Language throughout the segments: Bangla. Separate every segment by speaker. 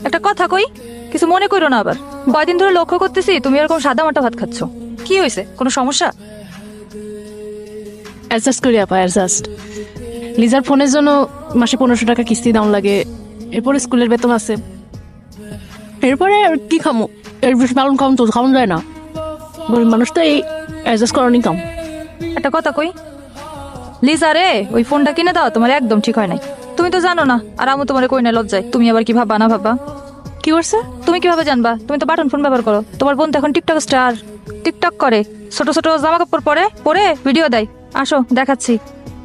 Speaker 1: একটা কথা কই, কিছু মনে করো না আবার। কয়দিন ধরে লক্ষ্য করতেছি তুমি এরকম সাদা মাটা ভাত খাচ্ছ। কি হয়েছে, কোনো সমস্যা?
Speaker 2: অ্যাডজাস্ট করি আপা, অ্যাডজাস্ট। লিজার ফোনের জন্য মাসে 1500 টাকা কিস্তি দাম লাগে, এরপরে স্কুলের বেতন আছে, এরপরে আর কি খামো? এর বেশি পালন খাওয়ান তো খাওয়ান যায় না, গরিব মানুষ তো এই অ্যাডজাস্ট করারই কাম।
Speaker 1: একটা কথা কই, লিজা রে ওই ফোনটা কিনে দাও, তোমার একদম ঠিক হয় নাই। তুমি তো জানো না, আর আমি তোমার কই না লজ্জায়। তুমি আবার কি ভাববা না ভাববা?
Speaker 2: কি করছে?
Speaker 1: তুমি কিভাবে জানবা? তুমি তো বাটন ফোন ব্যবহার করো। তোমার বোন তো এখন টিকটক স্টার, টিকটক করে, ছোট ছোট জামা কাপড় পরে পরে ভিডিও দেয়। আসো দেখাচ্ছি।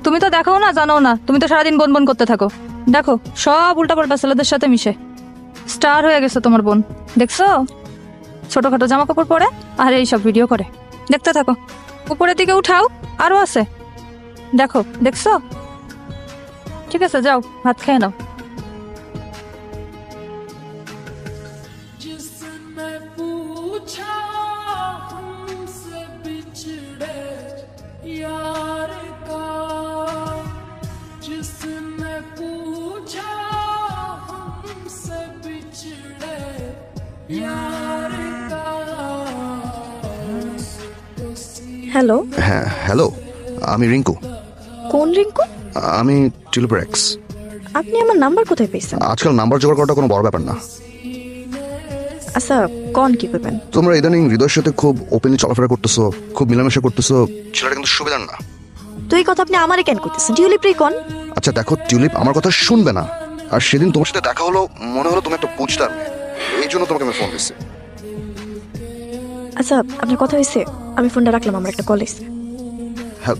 Speaker 1: তুমি তো দেখাও না, জানো না, তুমি তো সারাদিন বোন বোন করতে থাকো। দেখো সব উল্টাপাল্টা ছেলেদের সাথে মিশে স্টার হয়ে গেছে তোমার বোন, দেখছো? ছোটখাটো জামা কাপড় পরে আর এইসব ভিডিও করে। দেখতে থাকো, উপরের দিকে উঠাও, আরো আছে, দেখো, দেখছো? ঠিক আছে, যাও ভাত খেয়ে নাও।
Speaker 3: जिसने पूछा हमसे बिछड़े यार का, जिसने पूछा हमसे बिछड़े यार का।
Speaker 4: হ্যালো,
Speaker 5: হ্যাঁ হ্যালো, আমি রিঙ্কু।
Speaker 4: কোন রিঙ্কু?
Speaker 5: আমি টিউলিপের এক্স।
Speaker 4: আপনি আমার নাম্বার কোথায় পেয়েছেন?
Speaker 5: আজকাল নাম্বার জোগাড় করাটা কোনো বড় ব্যাপার না।
Speaker 4: আচ্ছা, কোন কি করবেন?
Speaker 5: তোমরা ইদানিং হৃদয়ের সাথে খুব ওপেনলি চলাফেরা করতেছো, খুব মিলামেশা করতেছো, ছেলেটা কিন্তু সুবিধার না।
Speaker 4: তো এই কথা আপনি আমারে কেন করতেছেন? টিউলিপ রে কোন?
Speaker 5: আচ্ছা দেখো, টিউলিপ আমার কথা শুনবে না। আর সেদিন তোমার সাথে দেখা হলো, মনে হলো তুমি একটা বুঝতার মেয়ে, এই জন্য তোমাকে আমি ফোন দিচ্ছি।
Speaker 4: আচ্ছা, আপনার কথা হয়েছে, আমি ফোনটা রাখলাম, আমার একটা কল এসেছে।
Speaker 5: হ্যাঁ